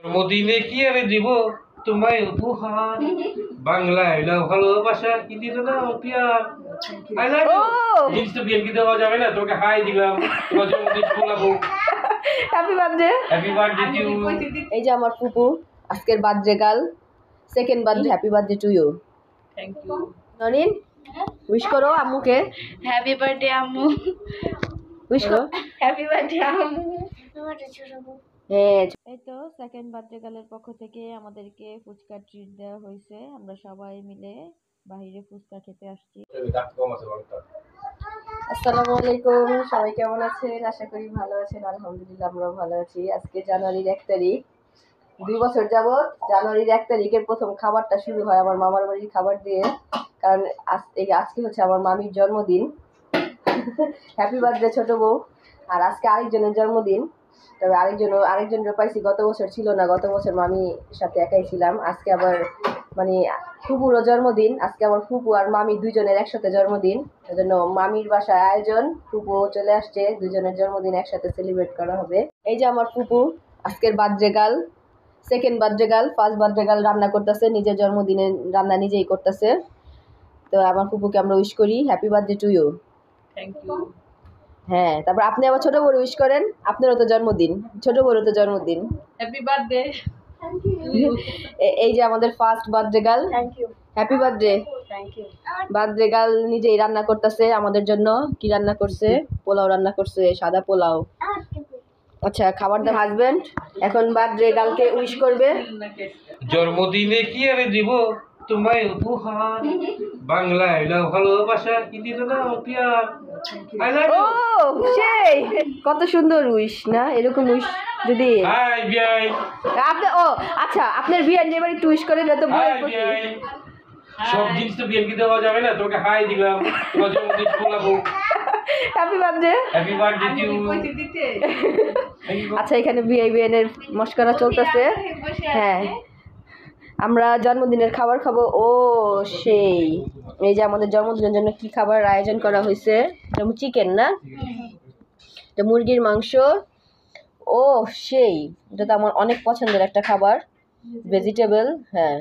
জন্মদিনে কি আরে দিব তোমায় উপহার, বাংলায় না ভালোবাসা কি দিল না পিয়ার। I love you. জিনিস তো বিয়ে কি দেওয়া যাবে না, তোকে হাই দিলাম, তোমার জন্মদিন বলাবো। Happy birthday. Happy birthday to you. এই যে আমার ফুপু, আজকের birthday girl, second birthday. Happy birthday to you. Thank you. Norin, wish করো আম্মুকে। হ্যাপি বার্থডে আম্মু। উইশ করো। হ্যাপি বার্থডে আম্মু। হ্যাপি বার্থডে ছোটবু। হ্যাঁ, এই তো সেকেন্ড বার্থডে গার্লের পক্ষ থেকে আমাদেরকে ফুচকা ট্রিট দেওয়া হয়েছে। আমরা সবাই মিলে বাইরে ফুচকা খেতে আসছি। আসসালামু আলাইকুম, সবাই কেমন আছেন? আশা করি ভালো আছেন। আলহামদুলিল্লাহ আমরাও ভালো আছি। আজকে জানুয়ারির 1 তারিখ, 2 বছর যাবত জানুয়ারির 1 তারিখের প্রথম খাবারটা শুরু হয় আমার মামার বাড়ির খাবার দিয়ে, কারণ আজকে হচ্ছে আমার মামির জন্মদিন। হ্যাপি বার্থডে ছোট বউ। আর আজকে আরেকজনের জন্মদিন, তবে আরেকজনের পাইছি। গত বছর ছিল না, গত বছর মামির সাথে একাই ছিলাম। আজকে আবার মানে ফুপুরও জন্মদিন। আজকে আমার ফুপু আর মামি দুইজনের একসাথে জন্মদিন, সেজন্য মামির বাসায় আয়োজন, ফুপু চলে আসছে, দুজনের জন্মদিন একসাথে সেলিব্রেট করা হবে। এই যে আমার ফুপু, আজকের birthday girl, second birthday girl. First birthday girl রান্না করতেছে, নিজের জন্মদিনে রান্না নিজেই করতেছে। তো আমার ফুপুকে আমরা উইশ করি happy birthday to you. Thank you. হ্যাঁ, তারপর আপনি আবার ছোট বড় উইশ করেন, আপনারও তো জন্মদিন, ছোট বড় তো জন্মদিন। Happy birthday. Thank you. এই যে আমাদের first birthday girl, thank you. Happy birthday. Thank you. Birthday girl নিজেই রান্না করতেছে আমাদের জন্য। কি রান্না করছে? পোলাও রান্না করছে, সাদা পোলাও। আচ্ছা, খাবার দাবার। হাজবেন্ড এখন বার্থডে গার্লকে উইশ করবে। জন্মদিনে কি আরে দিব তোমায় উপহার, বাংলায় না ভালোবাসা কি দিল না পিয়ার। আই লাভ ও ইউ। সেই কত সুন্দর উইশ না, এরকম উইশ যদি হাই বিয়াই। আপনি আচ্ছা, আপনার বিয়ে নিয়ে একটু উইশ করেন না তো হাই বউয়ের প্রতি। বিয়াই। সব জিনিস তো বিয়ে কি দেওয়া যাবে না, তোকে হাই দিলাম, তোমার জন্মদিন বলাবো। Happy birthday. Happy birthday to you. আচ্ছা, এখানে বিআইবিএন এর মশকরা চলতেছে। হ্যাঁ, আমরা জন্মদিনের খাবার খাবো। ও সেই, এই যে আমাদের জন্মদিনের জন্য কি খাবার আয়োজন করা হয়েছে, যেমন চিকেন না, এটা মুরগির মাংস। ও সেই, এটা তো আমার অনেক পছন্দের একটা খাবার, ভেজিটেবল। হ্যাঁ,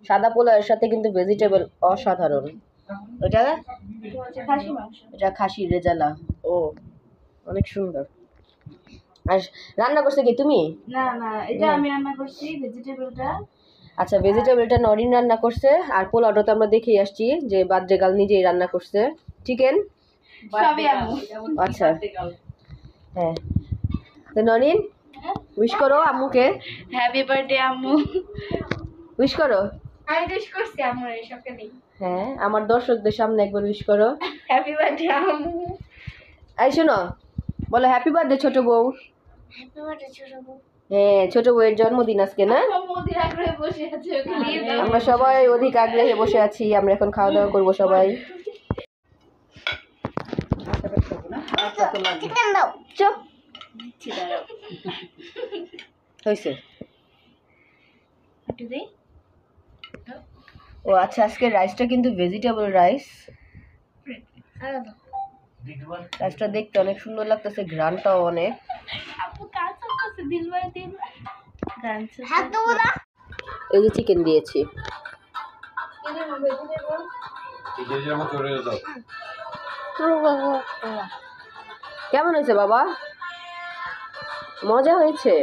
সাদা পোলাওয়ের সাথে কিন্তু ভেজিটেবল অসাধারণ। এটা এটা খাসির রেজালা। ও অনেক সুন্দর। আর রান্না করছে কি তুমি? না না, এটা আমি রান্না করছি ভেজিটেবলটা। আচ্ছা, ভেজিটেবলটা নরিন রান্না করছে, আর পোলাওটা তো আমরা দেখেই আসছি যে বার্থডে গার্ল নিজেই রান্না করছে। চিকেন সবই আম্মু। আচ্ছা, হ্যাঁ। তো নরিন, উইশ করো আম্মুকে। হ্যাপি বার্থডে আম্মু। উইশ করো। আমি উইশ করছি আম্মু এই সকালে। হ্যাঁ, আমার দর্শকদের সামনে একবার উইশ করো। হ্যাপি বার্থডে আম্মু। এই শোনো, বলো হ্যাপি বার্থডে ছোট বউ। হ্যাপি বার্থডে ছোটবু। হ্যাঁ, ছোট বউয়ের জন্মদিন আজকে না? মোদির আগ্রহে বসে আছে, ওকে দিয়ে দাও। আমরা সবাই অধিক আগ্রহে বসে আছি। আমরা এখন খাওয়া দাওয়া করবো সবাই। চিকেন দাও। চুপ দিচ্ছি দাঁড়াও। হয়েছে। একটু দেই। ও আচ্ছা, আজকে রাইসটা কিন্তু ভেজিটেবল রাইস। রাইসটা দেখতে অনেক সুন্দর লাগতেছে, ঘ্রাণটাও অনেক। আপু কাজ করতেছে দিল ভাই দিল। গান হাত দেবো না। এই যে চিকেন দিয়েছি। কেমন হয়েছে বাবা? মজা হয়েছে।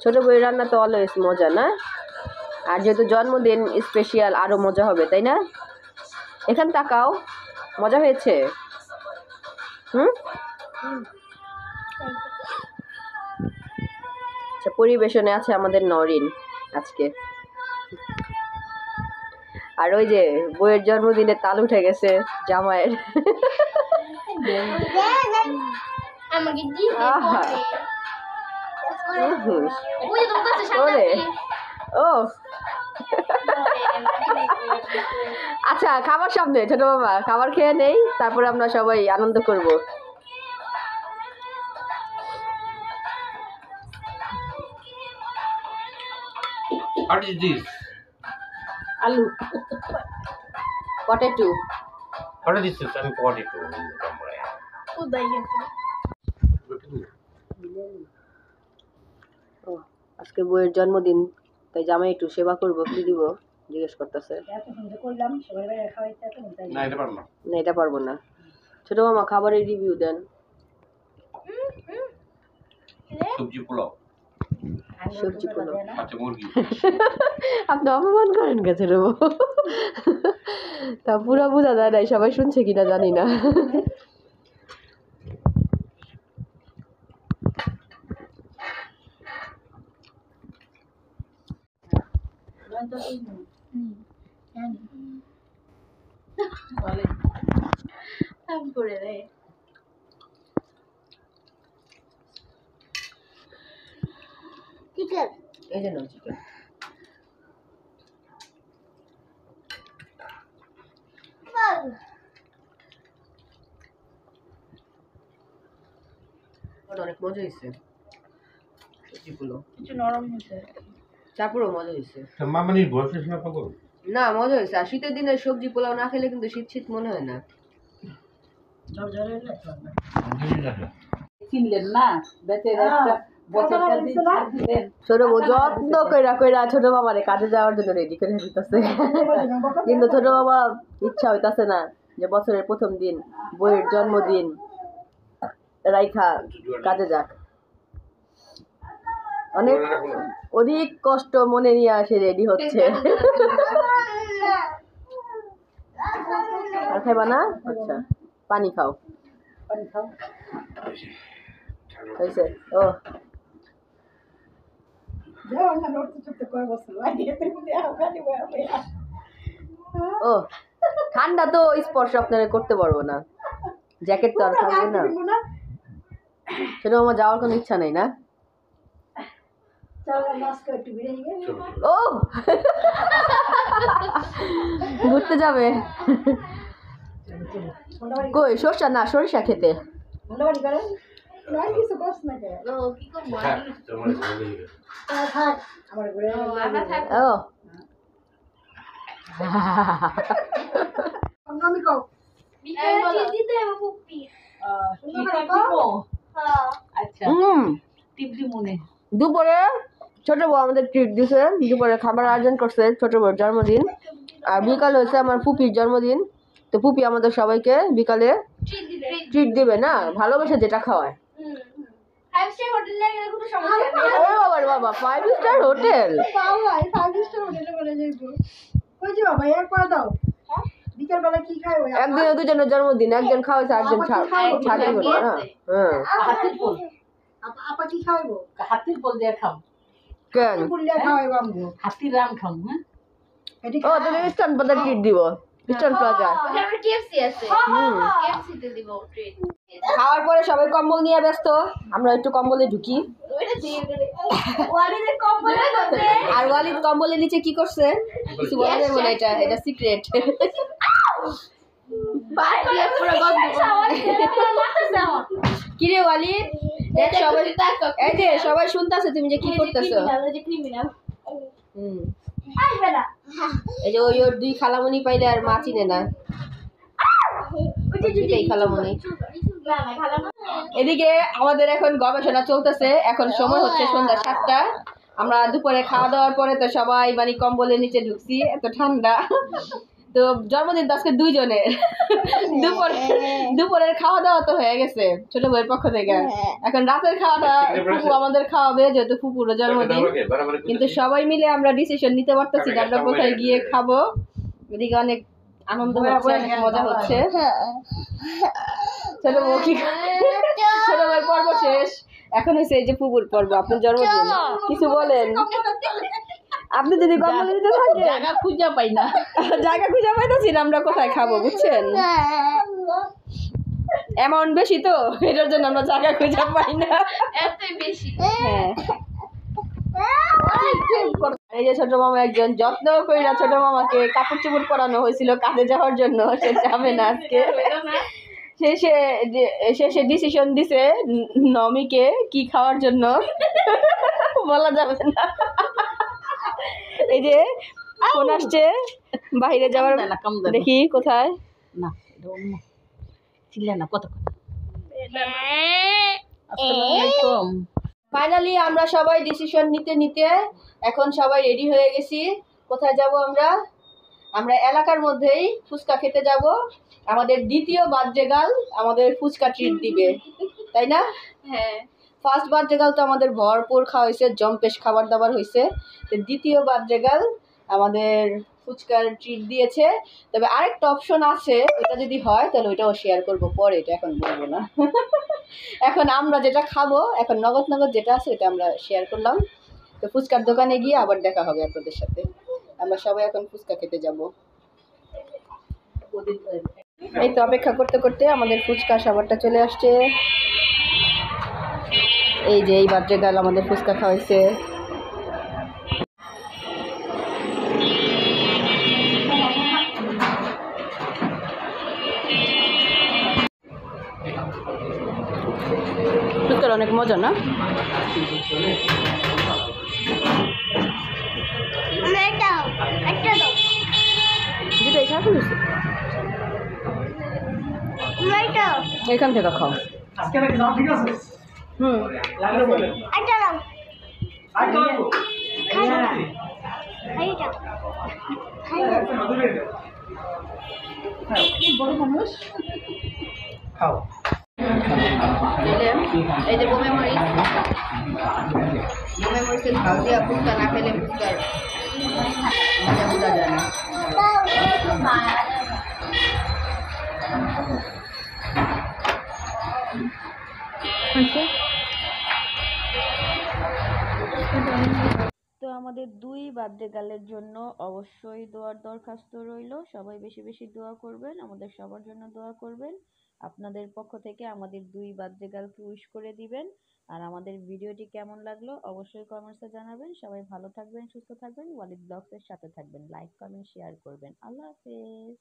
ছোট বউয়ের রান্না তো অলওয়েজ মজা না? আর যেহেতু জন্মদিন স্পেশাল, আরো মজা হবে, তাই না? এখান তাকাও, মজা হয়েছে। আচ্ছা, পরিবেশনে আছে আমাদের নরিন আজকে। আর ওই যে বউয়ের জন্মদিনে তাল উঠে গেছে জামাইয়ের। আমাকে দিতে আহা। ওই তো কাছে ওরে, সামনে ও আচ্ছা, খাবার সামনে ছোট বাবা, খাবার খেয়ে নেই, তারপরে আমরা সবাই আনন্দ করব। What is this? আলু, potato. What is this? I'm potato. উদয় গেছে। ও, আজকে আজকে বইয়ের জন্মদিন, তাই জামাই একটু সেবা করবো, কি দিব জিজ্ঞেস করতেছে। না এটা পারবো না। না এটা পারবো না। ছোট মামা খাবারের রিভিউ দেন। সবজি পোলাও, সবজি পোলাও। আচ্ছা মুরগি। আপনি অপমান করেন গেছে রে তা পুরা বোঝা যায় নাই, সবাই শুনছে কিনা জানি না। করে দেয় চিকেন এই যে নাও চিকেন। অনেক মজা হয়েছে সবজি পোলাও, কিছু নরম হয়েছে। চাপুরও মজা হয়েছে। মামানির বয়স না পাগল। না মজা হয়েছে। আর শীতের দিনে সবজি পোলাও না খেলে কিন্তু শীত শীত মনে হয় না। চিনলেন না বেঁচে ছোট বউ যত্ন কইরা কইরা ছোট মামারে কাজে যাওয়ার জন্য রেডি করে দিতেছে, কিন্তু ছোট মামা ইচ্ছা হইতাছে না যে বছরের প্রথম দিন বইয়ের জন্মদিন রাইখা কাজে যাক। অনেক অধিক কষ্ট মনে নিয়ে আসে রেডি হচ্ছে। আর খাইবা না? আচ্ছা পানি খাও। হয়েছে ও ও ঠান্ডা তো স্পর্শ আপনারা করতে পারবো না, জ্যাকেট তো আর থাকবে না। সেটা আমার যাওয়ার কোনো ইচ্ছা নেই না। ও ঘুরতে যাবে কই? সরষা না সরিষা খেতে। ও আচ্ছা টিপি মনে দুপুরে ছোট বউ আমাদের ট্রিট দিছে, দুপুরে খাবার আয়োজন করছে ছোট বউর জন্মদিন। আর বিকাল হচ্ছে আমার ফুপির জন্মদিন, তো ফুপি আমাদের সবাইকে বিকালে ট্রিট দিবে না, ভালোবেসে যেটা খাওয়ায়। ও বাবা রে বাবা, 5 স্টার হোটেল? একদিনে দুজনের জন্মদিন, একজন খাওয়াইছে একজন ছাড়তে করবে না। হ্যাঁ হাতির ফুল হাতির ফুল দিয়ে খাম, কেন? হাতির রাম খাম। হ্যাঁ ও তুমি ইস্টার্ন প্লাজা ট্রিট দিব, ইস্টার্ন প্লাজা। কেএফসি আছে কেএফসি তে দিব ট্রিট খাওয়ার পরে সবাই কম্বল নিয়ে ব্যস্ত, আমরা একটু কম্বলে ঢুকি। ওইটা দিয়ে করে ওয়ালিদের কম্বল আছে। আর ওয়ালিদ কম্বলের নিচে কি করছে কিছু বলা যাবে না, এটা এটা সিক্রেট। বাই দিয়ে পুরো গন্ধ লাগতেছে আমার। কি রে ওয়ালিদ, দেখ সবাই এই যে সবাই শুনতাছে তুমি যে কি করতেছো। ক্রিমিনাল হুম আই বেলা এই যে ওই ওর দুই খালামণি পাইলে আর মা চিনে না, দুইটাই খালামণি। না না খালা না এদিকে আমাদের এখন গবেষণা চলতেছে, এখন সময় হচ্ছে সন্ধ্যা 7টা। আমরা দুপুরে খাওয়া দাওয়ার পরে তো সবাই মানে কম্বলের নিচে ঢুকছি, এত ঠান্ডা। তো জন্মদিন তো আজকে দুইজনের। দুপুরের খাওয়া দাওয়া তো হয়ে গেছে ছোট বউয়ের পক্ষ থেকে, এখন রাতের খাওয়াটা ফুপু আমাদের খাওয়াবে যেহেতু ফুপুরও জন্মদিন। কিন্তু সবাই মিলে আমরা ডিসিশন নিতে পারতেছি যে আমরা কোথায় গিয়ে খাবো। এদিকে অনেক আনন্দ হচ্ছে, অনেক মজা হচ্ছে। ছোট বউ কি ছোট বউয়ের পর্ব শেষ, এখন হচ্ছে এই যে ফুপুর পর্ব, আপনার জন্মদিন কিছু বলেন। আপনি যদি কম্বলের নিচে থাকেন জায়গা খুঁজে পাই না, জায়গা খুঁজে পাইতেছি না আমরা কোথায় খাবো, বুঝছেন? অ্যামাউন্ট বেশি তো এটার জন্য আমরা জায়গা খুঁজে পাই না। এতই বেশি হ্যাঁ এই যে ছোট মামা একজন যত্ন কইরা ছোট মামাকে কাপড় চোপড় পরানো হয়েছিল কাজে যাওয়ার জন্য, সে যাবে না আজকে। শেষে ডিসিশন দিছে নমিকে কি খাওয়ার জন্য বলা যাবে না। এই যে ফোন আসছে বাইরে যাওয়ার, দেখি কোথায় না চিল্লা না কত। আসসালামু আলাইকুম। ফাইনালি আমরা সবাই ডিসিশন নিতে নিতে এখন সবাই রেডি হয়ে গেছি। কোথায় যাব আমরা? আমরা এলাকার মধ্যেই ফুচকা খেতে যাব। আমাদের দ্বিতীয় বার্থডে আমাদের ফুচকা ট্রিট দিবে, তাই না? হ্যাঁ ফার্স্ট বার্থডে তো আমাদের ভরপুর খাওয়া হয়েছে, জম্পেশ খাবার দাবার হয়েছে। তো দ্বিতীয় বার্থডে আমাদের ফুচকার ট্রিট দিয়েছে। তবে আরেকটা অপশন আছে, ওটা যদি হয় তাহলে ওইটাও শেয়ার করব পরে, এটা এখন বলবো না। এখন আমরা যেটা খাবো, এখন নগদ নগদ যেটা আছে এটা আমরা শেয়ার করলাম। তো ফুচকার দোকানে গিয়ে আবার দেখা হবে আপনাদের সাথে। আমরা সবাই এখন ফুচকা খেতে যাব। এই তো অপেক্ষা করতে করতে আমাদের ফুচকা খাবারটা চলে আসছে। এই যে এই বার্থডে আমাদের ফুচকা খাওয়াইছে। ফুচকার অনেক মজা না? যেটা এখানে ফেলেছি এখান থেকে খাও। হুম এই যে বোমে মরিচের ঝাল দিয়া ফুচকা না খেলে ফুচকার মজা বোঝা যায় না। তো আমাদের 2 বার্থডে গার্লের জন্য অবশ্যই দোয়ার দরখাস্ত রইল। সবাই বেশি বেশি দোয়া করবেন, আমাদের সবার জন্য দোয়া করবেন। আপনাদের পক্ষ থেকে আমাদের 2 বার্থডে গার্লকে উইশ করে দিবেন। আর আমাদের ভিডিওটি কেমন লাগলো অবশ্যই কমেন্টসে জানাবেন। সবাই ভালো থাকবেন, সুস্থ থাকবেন, ওয়ালিদ ব্লগসের সাথে থাকবেন। লাইক কমেন্ট শেয়ার করবেন। আল্লাহ হাফেজ।